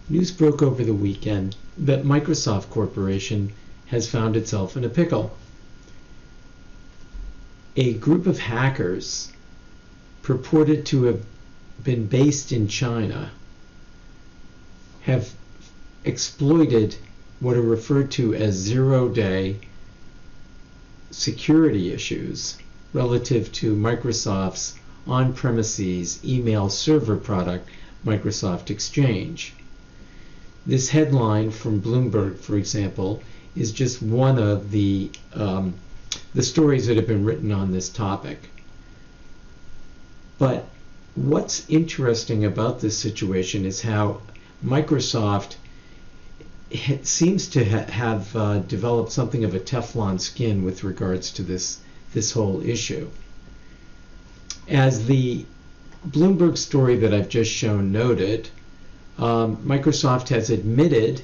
News broke over the weekend that Microsoft Corporation has found itself in a pickle. A group of hackers purported to have been based in China have exploited what are referred to as zero-day security issues relative to Microsoft's on-premises email server product, Microsoft Exchange. This headline from Bloomberg, for example, is just one of the stories that have been written on this topic. But what's interesting about this situation is how Microsoft seems to have developed something of a Teflon skin with regards to this whole issue. As the Bloomberg story that I've just shown noted, Microsoft has admitted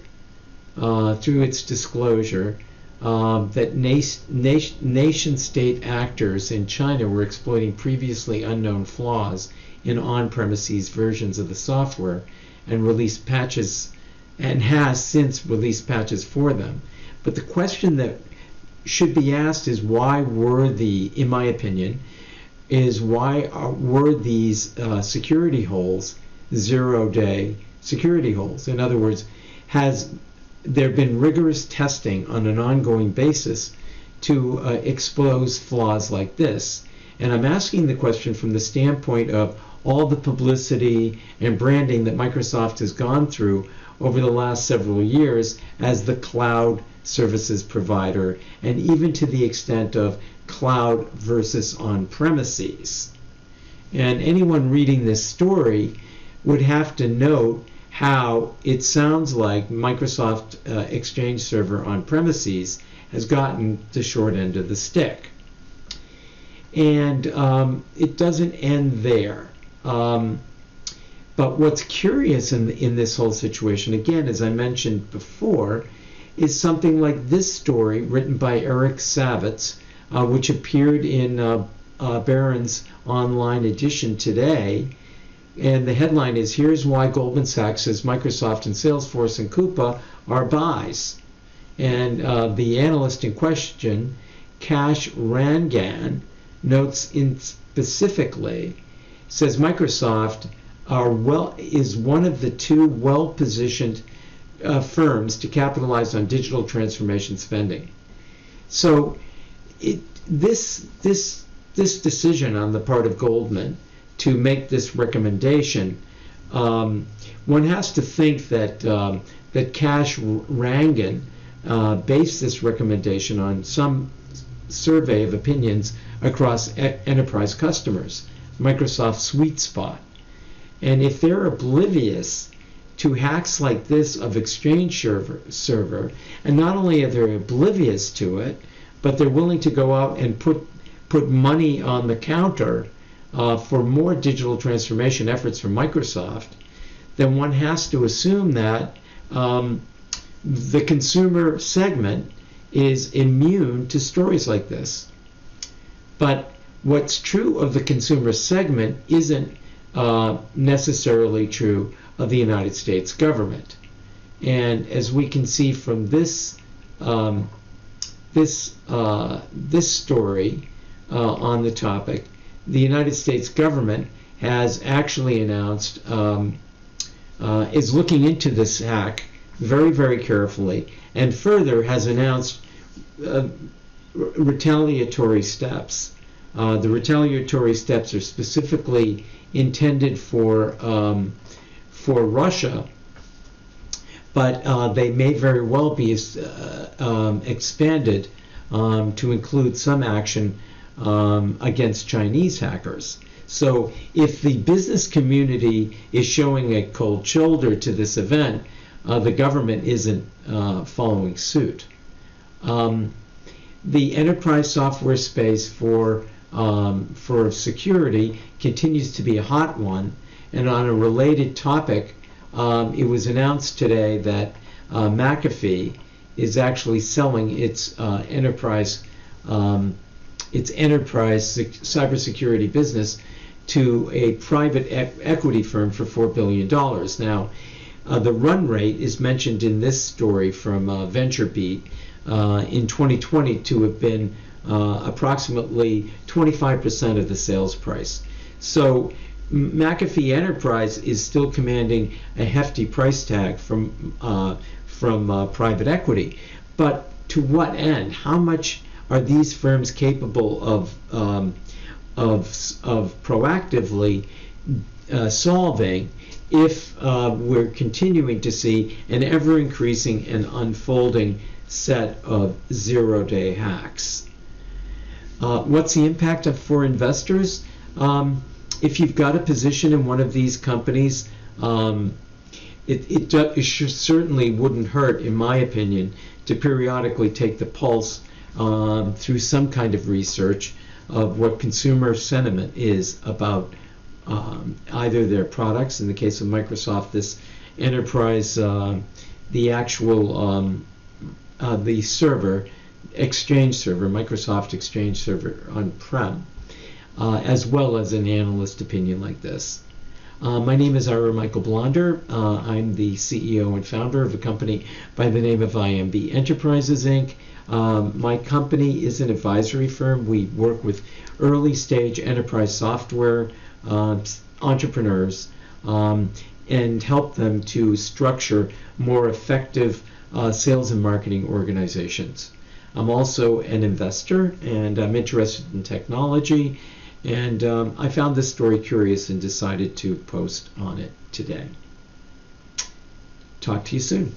through its disclosure that nation-state actors in China were exploiting previously unknown flaws in on-premises versions of the software and released patches, and has since released patches for them. But the question that should be asked is why were in my opinion, were these security holes zero-day security holes? In other words, has there been rigorous testing on an ongoing basis to expose flaws like this? And I'm asking the question from the standpoint of all the publicity and branding that Microsoft has gone through over the last several years as the cloud services provider, and even to the extent of cloud versus on-premises. And anyone reading this story would have to note how it sounds like Microsoft Exchange Server on-premises has gotten the short end of the stick. And it doesn't end there. But what's curious in this whole situation, again, as I mentioned before, is something like this story written by Eric Savitz, which appeared in Barron's online edition today. And the headline is, "Here's Why Goldman Sachs Says Microsoft and Salesforce and Coupa Are Buys." And the analyst in question, Kash Rangan, notes in specifically, says Microsoft is one of the two well-positioned firms to capitalize on digital transformation spending. So this decision on the part of Goldman to make this recommendation, one has to think that Kash Rangan based this recommendation on some survey of opinions across enterprise customers, Microsoft's sweet spot. And if they're oblivious to hacks like this of Exchange Server, and not only are they oblivious to it, but they're willing to go out and put money on the counter for more digital transformation efforts from Microsoft, then one has to assume that the consumer segment is immune to stories like this. But what's true of the consumer segment isn't necessarily true of the United States government. And as we can see from this story on the topic, the United States government has actually announced, is looking into this hack very, very carefully, and further has announced retaliatory steps. The retaliatory steps are specifically intended for Russia, but they may very well be expanded to include some action against Chinese hackers. So if the business community is showing a cold shoulder to this event, the government isn't following suit. The enterprise software space for security continues to be a hot one. And on a related topic, it was announced today that McAfee is actually selling its enterprise cybersecurity business to a private equity firm for $4 billion. Now, The run rate is mentioned in this story from VentureBeat in 2020 to have been approximately 25% of the sales price. So McAfee Enterprise is still commanding a hefty price tag from private equity. But to what end? How much are these firms capable of proactively solving if we're continuing to see an ever-increasing and unfolding set of zero-day hacks? What's the impact for investors? If you've got a position in one of these companies, it certainly wouldn't hurt, in my opinion, to periodically take the pulse through some kind of research of what consumer sentiment is about either their products. In the case of Microsoft, this enterprise, the actual the server, Exchange server, Microsoft Exchange server on-prem, as well as an analyst opinion like this. My name is Ira Michael Blonder. I'm the CEO and founder of a company by the name of IMB Enterprises, Inc. My company is an advisory firm. We work with early stage enterprise software entrepreneurs and help them to structure more effective sales and marketing organizations. I'm also an investor, and I'm interested in technology, and I found this story curious and decided to post on it today. Talk to you soon.